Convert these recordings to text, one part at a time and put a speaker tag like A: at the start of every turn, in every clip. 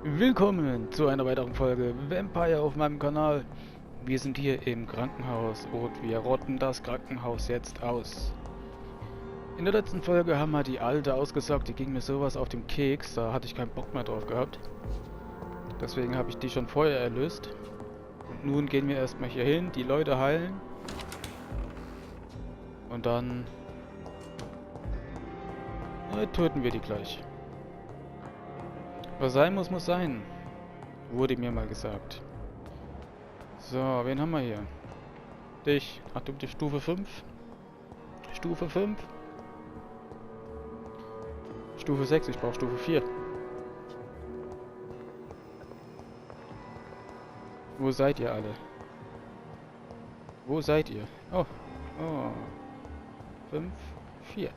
A: Willkommen zu einer weiteren Folge Vampyr auf meinem Kanal. Wir sind hier im Krankenhaus und wir rotten das Krankenhaus jetzt aus. In der letzten Folge haben wir die Alte ausgesaugt, die ging mir sowas auf den Keks, da hatte ich keinen Bock mehr drauf gehabt. Deswegen habe ich die schon vorher erlöst. Und nun gehen wir erstmal hier hin, die Leute heilen. Und dann töten wir die gleich. Was sein muss, muss sein. Wurde mir mal gesagt. So, wen haben wir hier? Dich. Ach, du bist Stufe 5? Stufe 5? Stufe 6, ich brauche Stufe 4. Wo seid ihr alle? Wo seid ihr? Oh. Oh. 5, 4.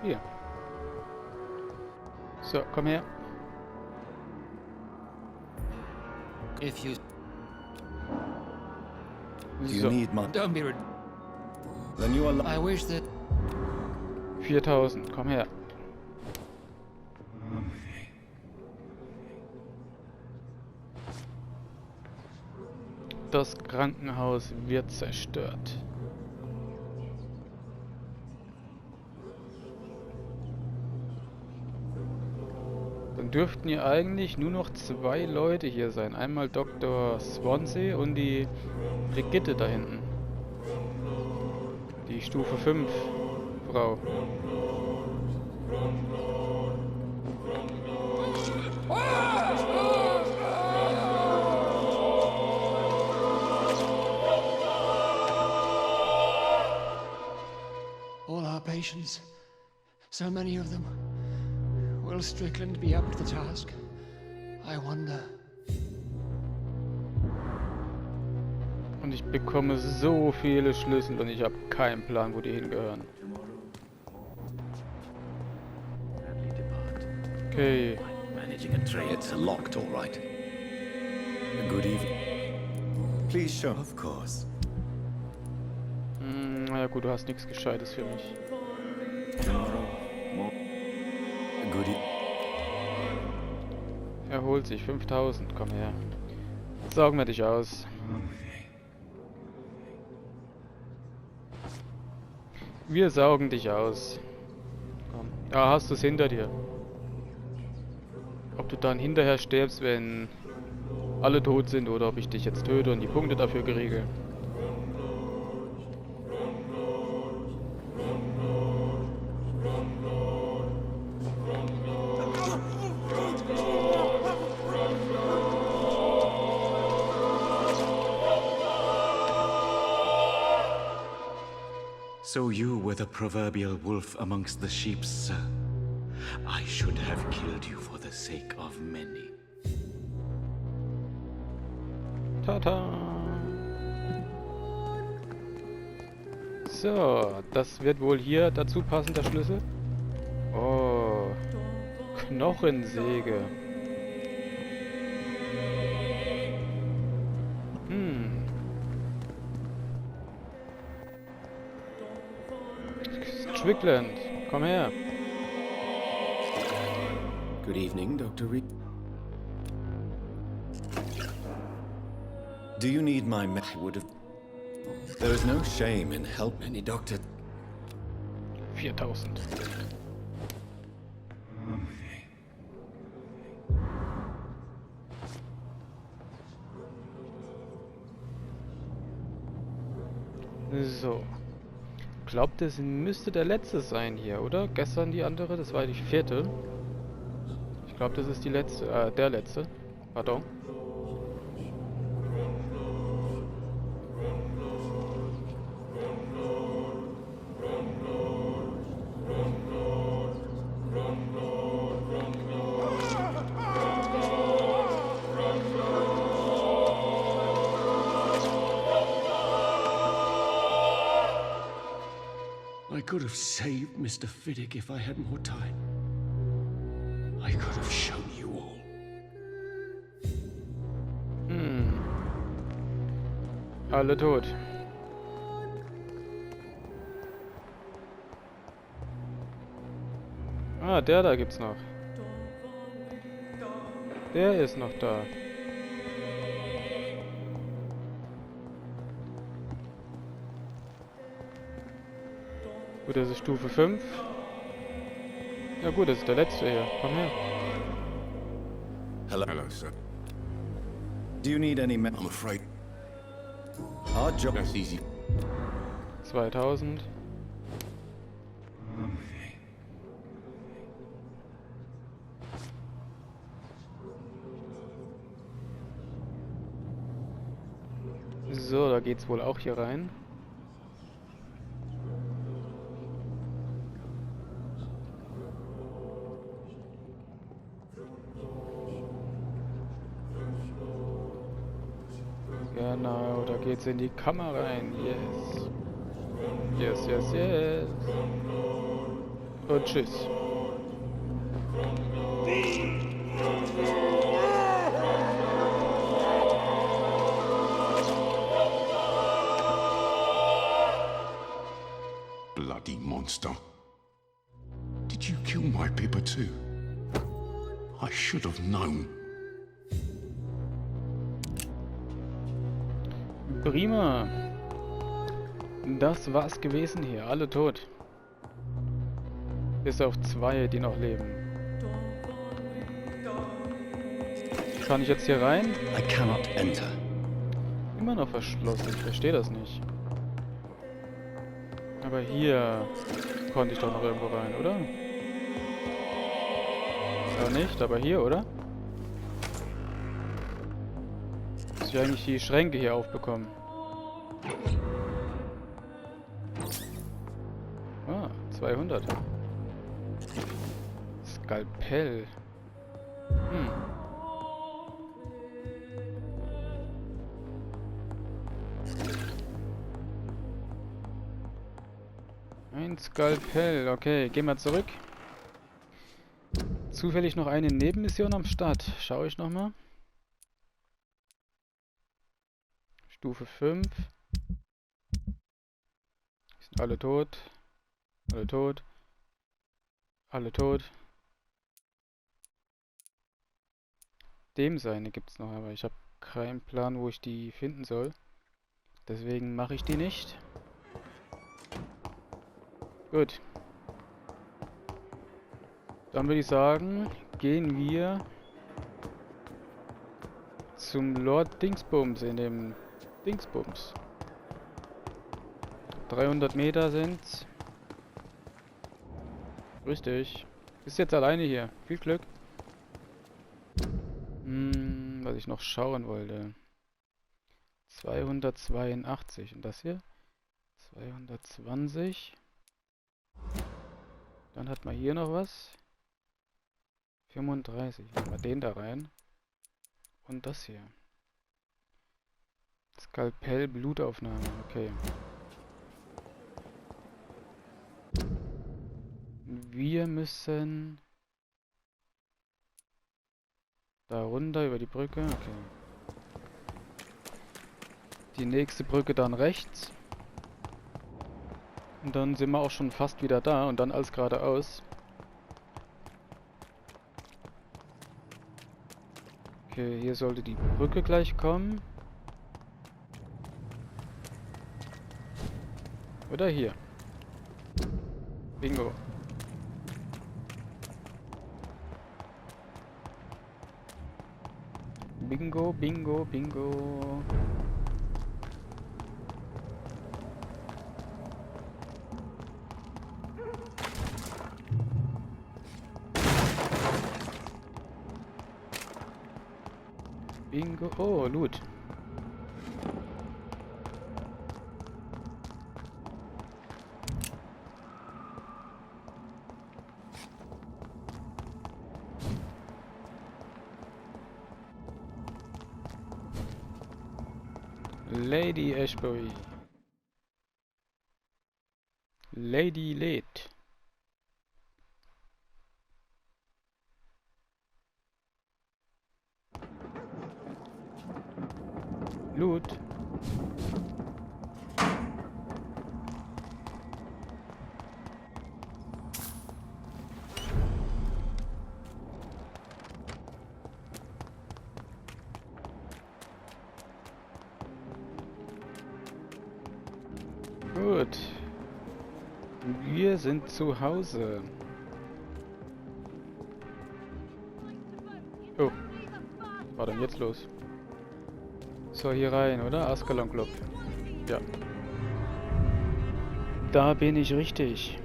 A: 4. So, komm her.
B: If you
A: So,
B: don't be
C: Then you are
B: I wish that
A: 4000, komm her. Das Krankenhaus wird zerstört. Dann dürften hier eigentlich nur noch 2 Leute hier sein. Einmal Dr. Swansea und die Brigitte da hinten. Die Stufe 5 Frau.
D: All our patients, so many of them. Will Strickland be up to the task? I wonder.
A: Und ich bekomme so viele Schlüssel und ich habe keinen Plan, wo die hingehören. Okay.
C: managing a tray. It's locked, all right. Good evening. Please show. Of course.
A: Na ja gut, du hast nichts Gescheites für mich.
C: Good evening.
A: Erholt sich, 5000, komm her. Saugen wir dich aus. Wir saugen dich aus. Komm. Ja, hast du es hinter dir. Ob du dann hinterher stirbst, wenn alle tot sind, oder ob ich dich jetzt töte und die Punkte dafür kriege.
E: So you were the proverbial wolf amongst the sheep, sir. I should have killed you for the sake of many.
A: Tada! So, das wird wohl hier dazu passen, der Schlüssel. Oh, Knochensäge. Strickland, komm her.
C: Good evening, Dr. Reed. Do you need my would have. There is no shame in help any doctor.
A: 4000. So. Ich glaube, das müsste der letzte sein hier, oder? Gestern die andere, das war die 4. Ich glaube, das ist die letzte, der letzte. Pardon.
D: I could have saved Mr. Fiddick if I had more time. I could have shown you all.
A: Alle tot. Ah, der da gibt's noch. Der ist noch da. Gut, das ist Stufe 5. Ja gut, das ist der letzte hier. Komm her.
C: Hello.
F: Hello, sir.
C: Do you need any men?
F: I'm afraid
C: Our job.
F: that's easy.
A: 2000. So, da geht's wohl auch hier rein. Genau, da geht's in die Kammer rein. Yes. Yes, yes, yes. Und tschüss.
F: Bloody monster. Did you kill my Pippa too? I should have known.
A: Prima. Das war's gewesen hier. Alle tot. Bis auf 2, die noch leben. Kann ich jetzt hier rein?
C: I cannot enter.
A: Immer noch verschlossen. Ich verstehe das nicht. Aber hier konnte ich doch noch irgendwo rein, oder? Ja nicht, aber hier, oder? Muss ich eigentlich die Schränke hier aufbekommen? Ah, 200. Skalpell. Ein Skalpell. Okay, gehen wir zurück. Zufällig noch eine Nebenmission am Start. Schaue ich nochmal. Stufe 5. Sind alle tot. Alle tot. Alle tot. Dem seine gibt's noch, aber ich habe keinen Plan, wo ich die finden soll. Deswegen mache ich die nicht. Gut. Dann würde ich sagen, gehen wir zum Lord Dingsbums in dem Dingsbums. 300 Meter sind's. Grüß dich. Bist jetzt alleine hier. Viel Glück. Was ich noch schauen wollte. 282. Und das hier? 220. Dann hat man hier noch was. 35. Nehmen wir den da rein. Und das hier. Skalpell, Blutaufnahme. Okay. Wir müssen da runter über die Brücke. Okay. Die nächste Brücke dann rechts. Und dann sind wir auch schon fast wieder da und dann alles geradeaus. Okay, hier sollte die Brücke gleich kommen. Oder hier. Bingo. Bingo, bingo, bingo. Bingo. Oh, Loot. Lady Ashbury. Lady Late. Loot. Wir sind zu Hause. Oh. Was war denn jetzt los? So, hier rein, oder? Ascalon Club. Ja. Da bin ich richtig.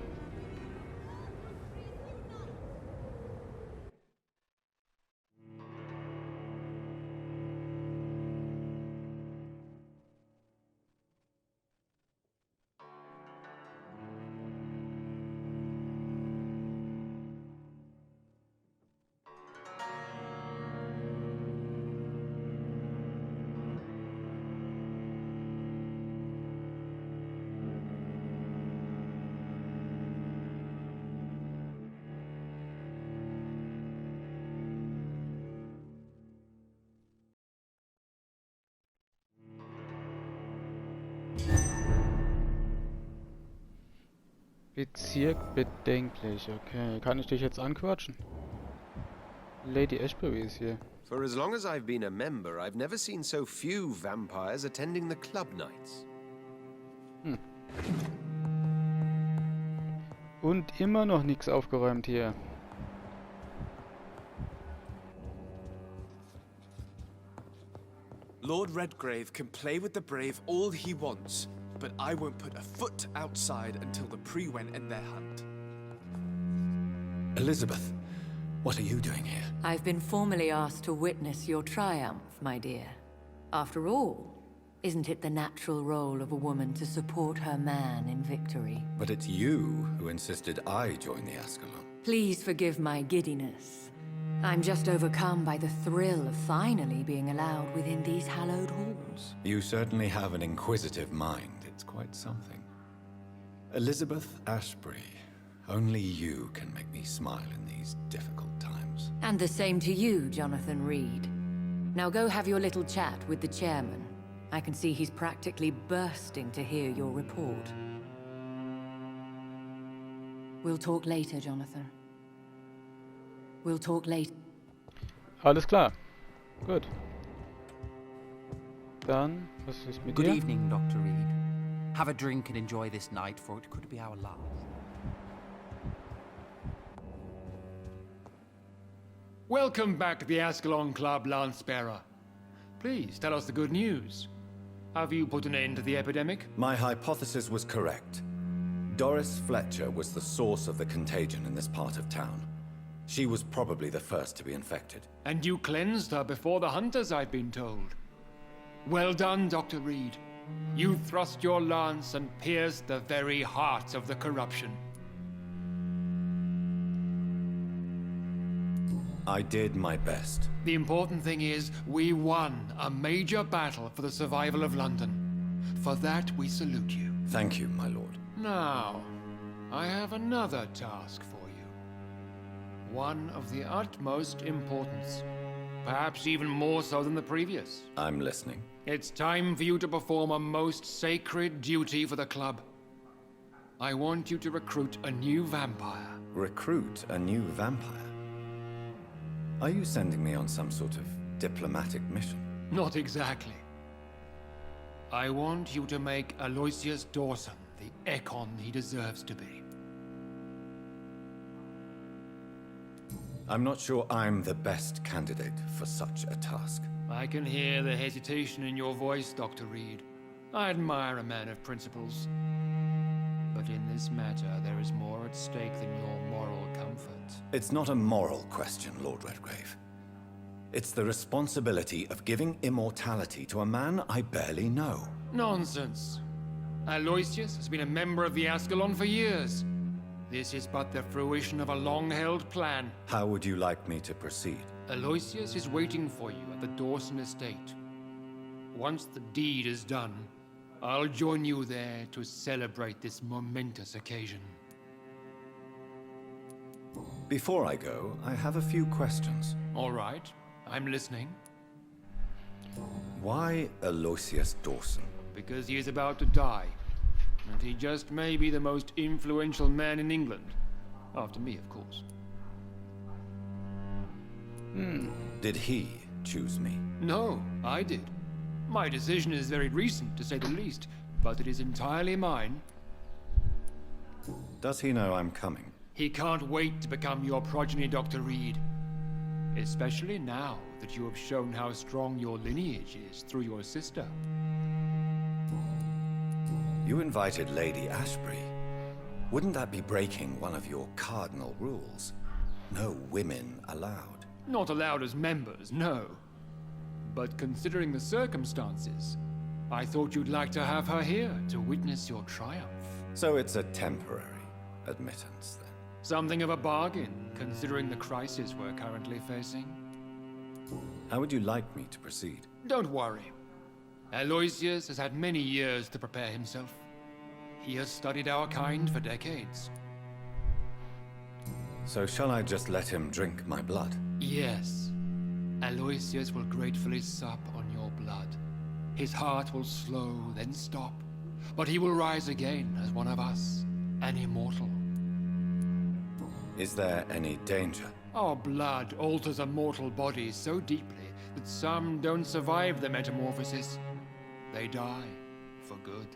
A: Bezirk bedenklich, okay. Kann ich dich jetzt anquatschen? Lady Ashbury ist hier.
G: For as long as I've been a member, I've never seen so few vampires attending the club nights.
A: Und immer noch nichts aufgeräumt hier.
H: Lord Redgrave can play with the brave all he wants, but I won't put a foot outside until the pre-went end their hunt.
C: Elizabeth, what are you doing here?
I: I've been formally asked to witness your triumph, my dear. After all, isn't it the natural role of a woman to support her man in victory?
C: But it's you who insisted I join the Ascalon.
I: Please forgive my giddiness. I'm just overcome by the thrill of finally being allowed within these hallowed halls.
C: You certainly have an inquisitive mind. It's quite something. Elizabeth Ashbury, only you can make me smile in these difficult times.
I: And the same to you, Jonathan Reed. Now go have your little chat with the chairman. I can see he's practically bursting to hear your report. We'll talk later, Jonathan. We'll talk later.
A: Alles klar. Gut. Dann, was ist mit
B: Good
A: dir?
B: evening, Dr. Reed. Have a drink and enjoy this night, for it could be our last.
D: Welcome back to the Ascalon Club, Lance-Bearer. Please, tell us the good news. Have you put an end to the epidemic?
C: My hypothesis was correct. Doris Fletcher was the source of the contagion in this part of town. She was probably the first to be infected.
D: And you cleansed her before the hunters, I've been told. Well done, Dr. Reed. You thrust your lance and pierced the very heart of the corruption.
C: I did my best.
D: The important thing is, we won a major battle for the survival of London. For that, we salute you.
C: Thank you, my lord.
D: Now, I have another task for you. One of the utmost importance. Perhaps even more so than the previous.
C: I'm listening.
D: It's time for you to perform a most sacred duty for the club. I want you to recruit a new vampire.
C: Recruit a new vampire? Are you sending me on some sort of diplomatic mission?
D: Not exactly. I want you to make Aloysius Dawson the Ekon he deserves to be.
C: I'm not sure I'm the best candidate for such a task.
D: I can hear the hesitation in your voice, Dr. Reed. I admire a man of principles. But in this matter, there is more at stake than your moral comfort.
C: It's not a moral question, Lord Redgrave. It's the responsibility of giving immortality to a man I barely know.
D: Nonsense. Aloysius has been a member of the Ascalon for years. This is but the fruition of a long-held plan.
C: How would you like me to proceed?
D: Aloysius is waiting for you at the Dawson estate. Once the deed is done, I'll join you there to celebrate this momentous occasion.
C: Before I go, I have a few questions.
D: All right, I'm listening.
C: Why Aloysius Dawson?
D: Because he is about to die. And he just may be the most influential man in England. After me, of course.
C: Did he choose me?
D: No, I did. My decision is very recent, to say the least, but it is entirely mine.
C: Does he know I'm coming?
D: He can't wait to become your progeny, Dr. Reed. Especially now that you have shown how strong your lineage is through your sister.
C: You invited Lady Ashbury. Wouldn't that be breaking one of your cardinal rules? No women allowed.
D: Not allowed as members, no. But considering the circumstances, I thought you'd like to have her here to witness your triumph.
C: So it's a temporary admittance, then?
D: Something of a bargain, considering the crisis we're currently facing.
C: How would you like me to proceed?
D: Don't worry. Aloysius has had many years to prepare himself. He has studied our kind for decades.
C: So shall I just let him drink my blood?
D: Yes. Aloysius will gratefully sup on your blood. His heart will slow, then stop. But he will rise again as one of us, an immortal.
C: Is there any danger?
D: Our blood alters a mortal body so deeply that some don't survive the metamorphosis. They die for good.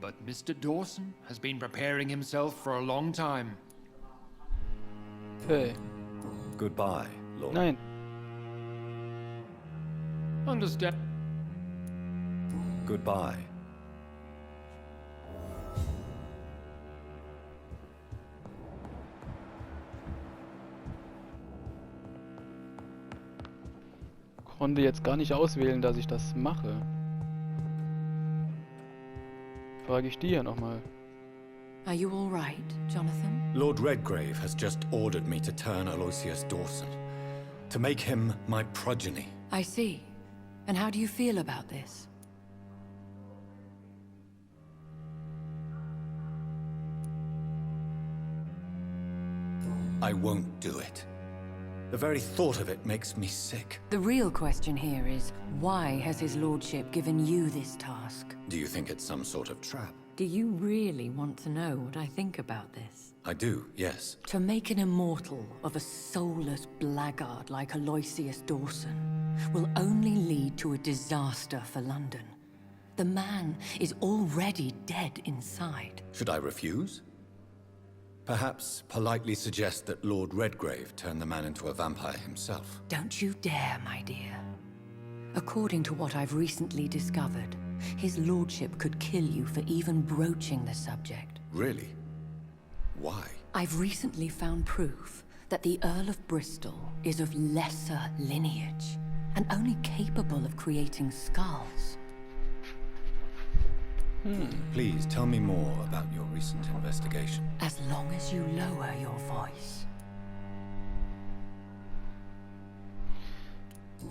D: But Mr. Dawson has been preparing himself for a long time.
A: Hey.
C: Goodbye, Lord.
A: Nein.
D: Understand?
C: Goodbye.
A: Konnte jetzt gar nicht auswählen, dass ich das mache. Frage ich die ja nochmal.
I: Are you all right, Jonathan?
C: Lord Redgrave has just ordered me to turn Aloysius Dawson, to make him my progeny.
I: I see. And how do you feel about this?
C: I won't do it. The very thought of it makes me sick.
I: The real question here is, why has his lordship given you this task?
C: Do you think it's some sort of trap?
I: Do you really want to know what I think about this?
C: I do, yes.
I: To make an immortal of a soulless blackguard like Aloysius Dawson will only lead to a disaster for London. The man is already dead inside.
C: Should I refuse? Perhaps politely suggest that Lord Redgrave turn the man into a vampire himself.
I: Don't you dare, my dear. According to what I've recently discovered, his lordship could kill you for even broaching the subject.
C: Really? Why?
I: I've recently found proof that the Earl of Bristol is of lesser lineage and only capable of creating skulls.
C: Please tell me more about your recent investigation.
I: As long as you lower your voice.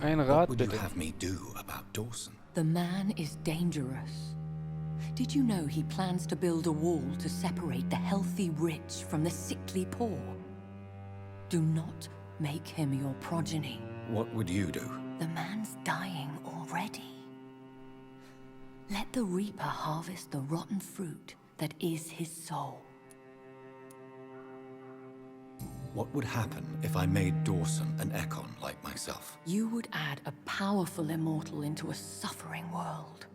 A: Ein
C: What
A: Rat
C: would you
A: bitte.
C: have me do about Dawson?
I: The man is dangerous. Did you know he plans to build a wall to separate the healthy rich from the sickly poor? Do not make him your progeny.
C: What would you do?
I: The man's dying already. Let the Reaper harvest the rotten fruit that is his soul.
C: What would happen if I made Dawson an Ekon like myself?
I: You would add a powerful immortal into a suffering world.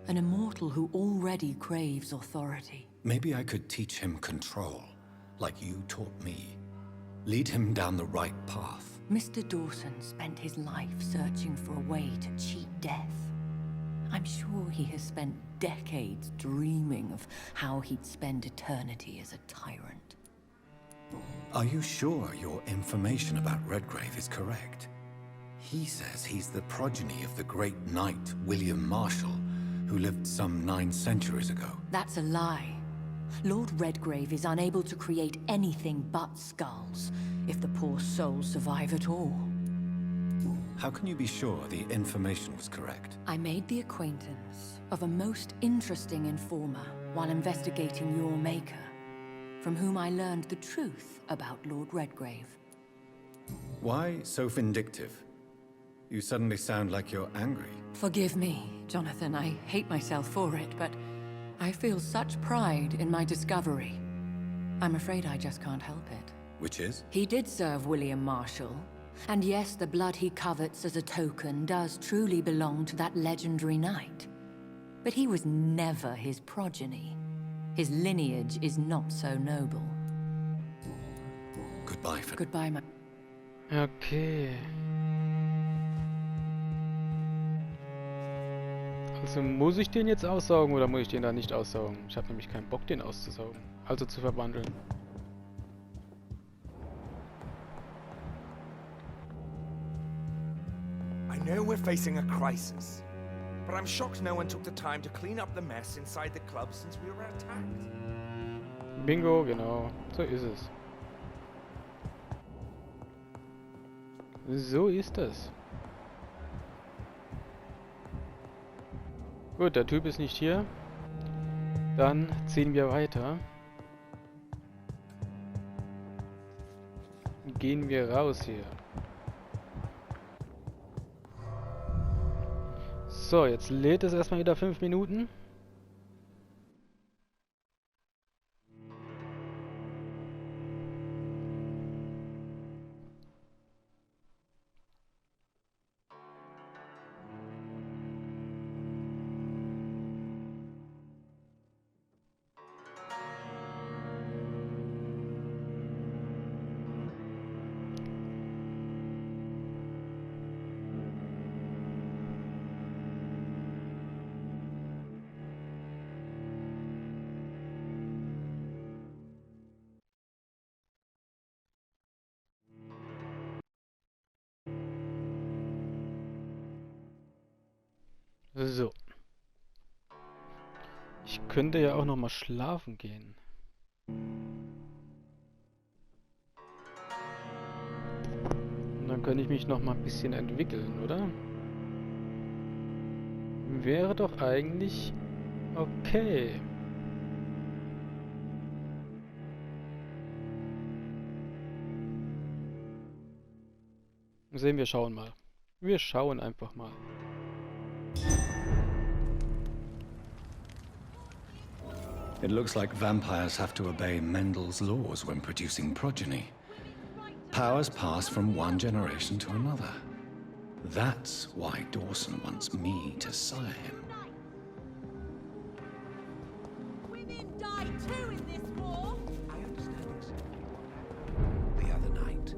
I: An immortal who already craves authority.
C: Maybe I could teach him control, like you taught me. Lead him down the right path.
I: Mr. Dawson spent his life searching for a way to cheat death. I'm sure he has spent decades dreaming of how he'd spend eternity as a tyrant.
C: Are you sure your information about Redgrave is correct? He says he's the progeny of the great knight William Marshall, who lived some 9 centuries ago.
I: That's a lie. Lord Redgrave is unable to create anything but skulls, if the poor souls survive at all.
C: How can you be sure the information was correct?
I: I made the acquaintance of a most interesting informer while investigating your maker, from whom I learned the truth about Lord Redgrave.
C: Why so vindictive? You suddenly sound like you're angry.
I: Forgive me, Jonathan. I hate myself for it, but I feel such pride in my discovery. I'm afraid I just can't help it.
C: Which is?
I: He did serve William Marshall. And yes, the blood he covets as a token does truly belong to that legendary knight. But he was never his progeny. His lineage is not so noble.
C: Goodbye for...
I: Goodbye, my...
A: Okay. Also muss ich den jetzt aussaugen oder muss ich den da nicht aussaugen? Ich habe nämlich keinen Bock, den auszusaugen. Also zu verwandeln.
J: I know we're facing a crisis, but I'm shocked no one took the time to clean up the mess inside the club since we were attacked.
A: Bingo, genau. So ist es. So ist das. Gut, der Typ ist nicht hier. Dann ziehen wir weiter. Gehen wir raus hier. So, jetzt lädt es erstmal wieder 5 Minuten. So. Ich könnte ja auch noch mal schlafen gehen. Und dann könnte ich mich noch mal ein bisschen entwickeln, oder? Wäre doch eigentlich okay. Sehen wir, schauen mal. Wir schauen einfach mal.
C: It looks like vampires have to obey Mendel's laws when producing progeny. Powers pass from one generation to another. That's why Dawson wants me to sire him.
K: Women die too in this war.
G: I understand exactly the other night.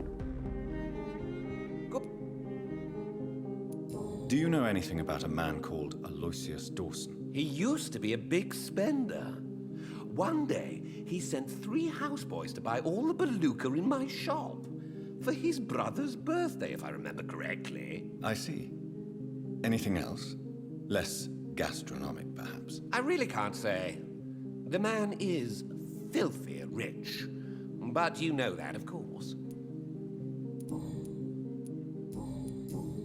C: Do you know anything about a man called Aloysius Dawson?
G: He used to be a big spender. One day, he sent 3 houseboys to buy all the beluga in my shop. For his brother's birthday, if I remember correctly.
C: I see. Anything else? Less gastronomic, perhaps?
G: I really can't say. The man is filthy rich. But you know that, of course.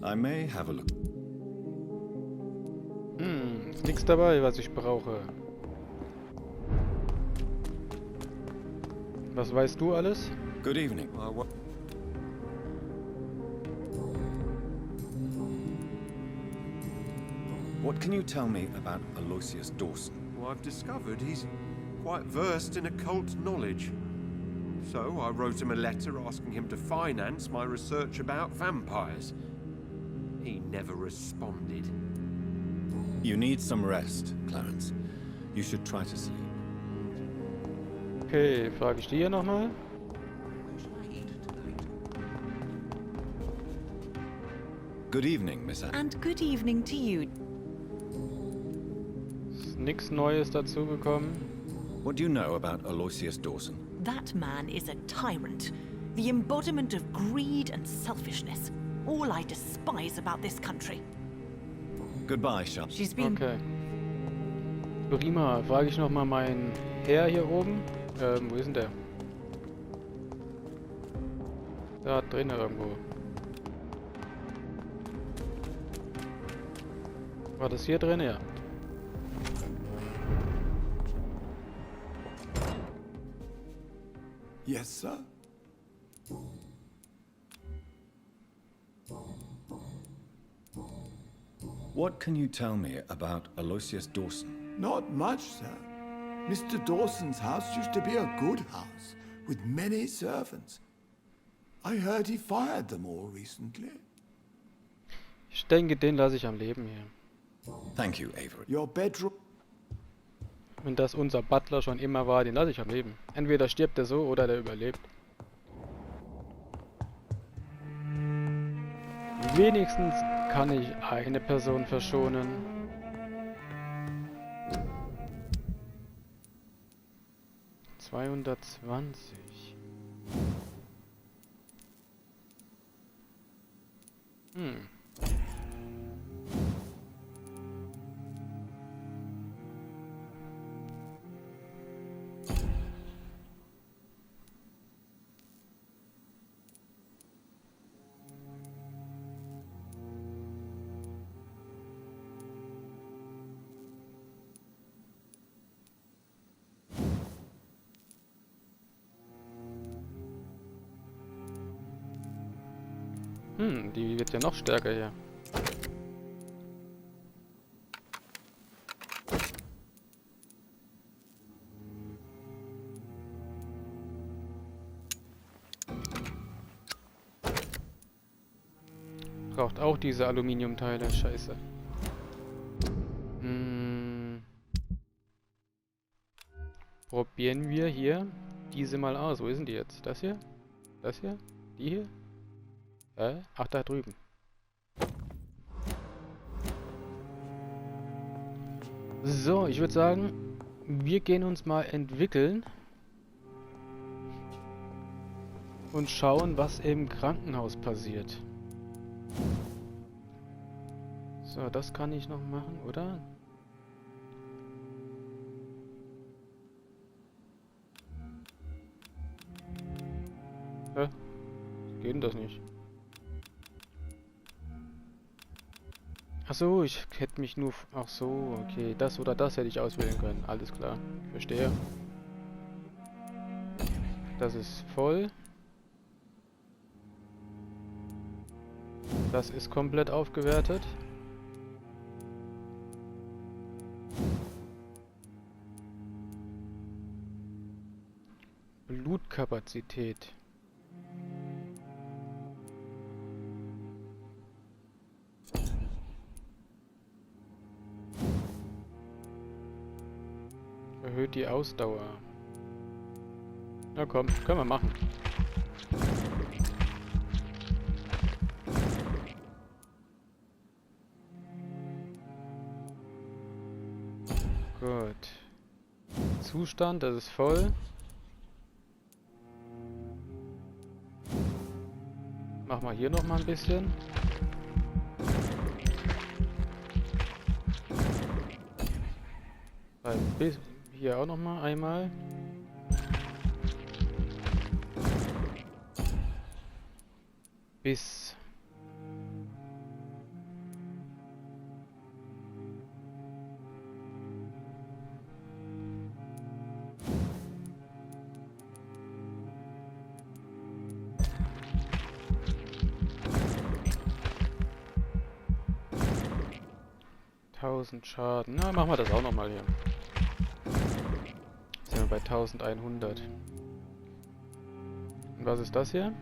C: I may have a look.
A: Ist nichts dabei, was ich brauche. Was weißt du alles?
C: Good evening. What can you tell me about Aloysius Dawson?
L: Well, I've discovered he's quite versed in occult knowledge. So I wrote him a letter asking him to finance my research about vampires. He never responded.
C: You need some rest, Clarence. You should try to sleep.
A: Okay, frage ich die hier nochmal.
C: Good evening, Miss Anne.
K: And good evening to you.
A: Ist nichts Neues dazugekommen.
C: What do you know about Aloysius Dawson?
K: That man is a tyrant. The embodiment of greed and selfishness. All I despise about this country.
C: Goodbye, Sharp.
K: She's been...
A: Okay. Prima. Frage ich nochmal meinen Herr hier oben. Wo ist denn der? Da drinnen irgendwo. War das hier drin? Ja.
F: Yes, sir?
C: What can you tell me about Aloysius Dawson?
F: Not much, sir. Mr. Dawson's house used to be a good house, with many servants. I heard he fired them all recently.
A: Ich denke, den lasse ich am Leben hier.
C: Thank you, Avery.
F: Your bedroom...
A: Wenn das unser Butler schon immer war, den lasse ich am Leben. Entweder stirbt er so oder der überlebt. Wenigstens kann ich eine Person verschonen. ...220. Die wird ja noch stärker hier. Braucht auch diese Aluminiumteile, scheiße. Probieren wir hier diese mal aus. Wo sind die jetzt? Das hier? Das hier? Die hier? Ach, da drüben. So, ich würde sagen, wir gehen uns mal entwickeln. Und schauen, was im Krankenhaus passiert. So, das kann ich noch machen, oder? Geht denn das nicht? Achso, ich hätte mich nur... Ach so, okay. Das oder das hätte ich auswählen können. Alles klar. Ich verstehe. Das ist voll. Das ist komplett aufgewertet. Blutkapazität. Erhöht die Ausdauer. Na komm, können wir machen. Gut. Zustand, das ist voll. Machen wir hier noch mal ein bisschen. Hier auch noch mal einmal. Bis. Schaden. Na, machen wir das auch noch mal hier. Jetzt sind wir bei 1100. Und was ist das hier?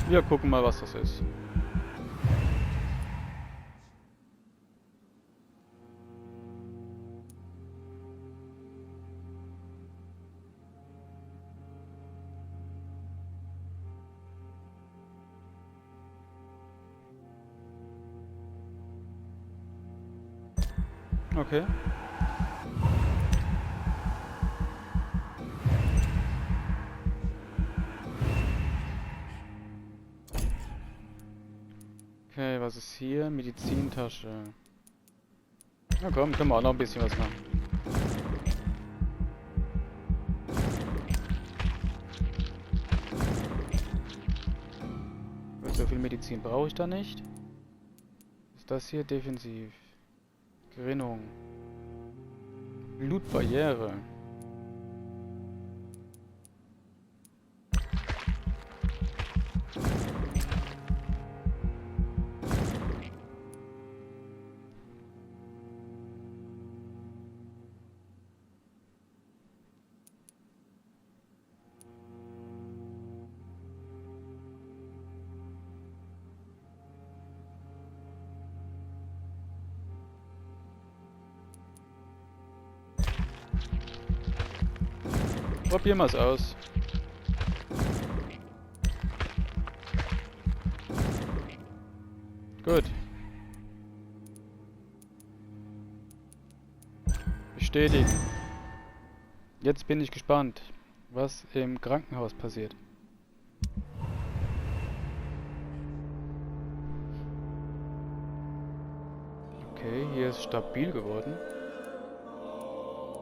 A: Wir gucken mal, was das ist. Okay. Okay, was ist hier? Medizintasche. Na komm, können wir auch noch ein bisschen was machen. So viel Medizin brauche ich da nicht. Ist das hier defensiv? Gerinnung. Blutbarriere. Probieren wir es aus. Gut. Bestätigen. Jetzt bin ich gespannt, was im Krankenhaus passiert. Okay, hier ist stabil geworden.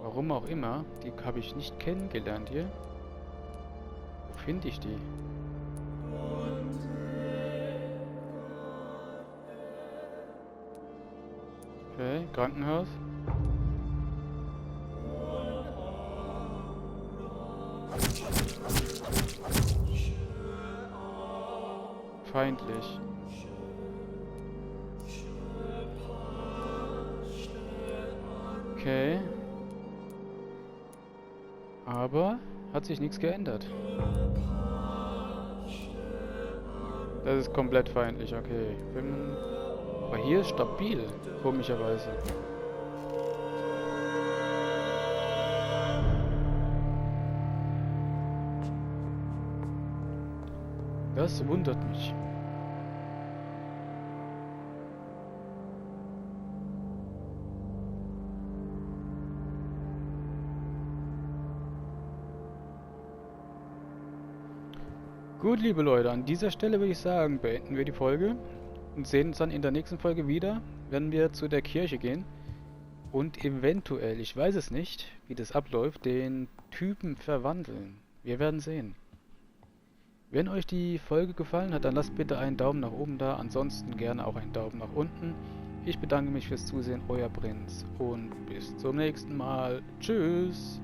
A: Warum auch immer. Die habe ich nicht kennengelernt hier. Wo finde ich die? Okay, Krankenhaus. Feindlich. Okay. Aber hat sich nichts geändert. Das ist komplett feindlich, okay. Aber hier ist stabil, komischerweise. Das wundert mich. Gut, liebe Leute, an dieser Stelle würde ich sagen, beenden wir die Folge und sehen uns dann in der nächsten Folge wieder, wenn wir zu der Kirche gehen und eventuell, ich weiß es nicht, wie das abläuft, den Typen verwandeln. Wir werden sehen. Wenn euch die Folge gefallen hat, dann lasst bitte einen Daumen nach oben da, ansonsten gerne auch einen Daumen nach unten. Ich bedanke mich fürs Zusehen, euer Prinz, und bis zum nächsten Mal. Tschüss!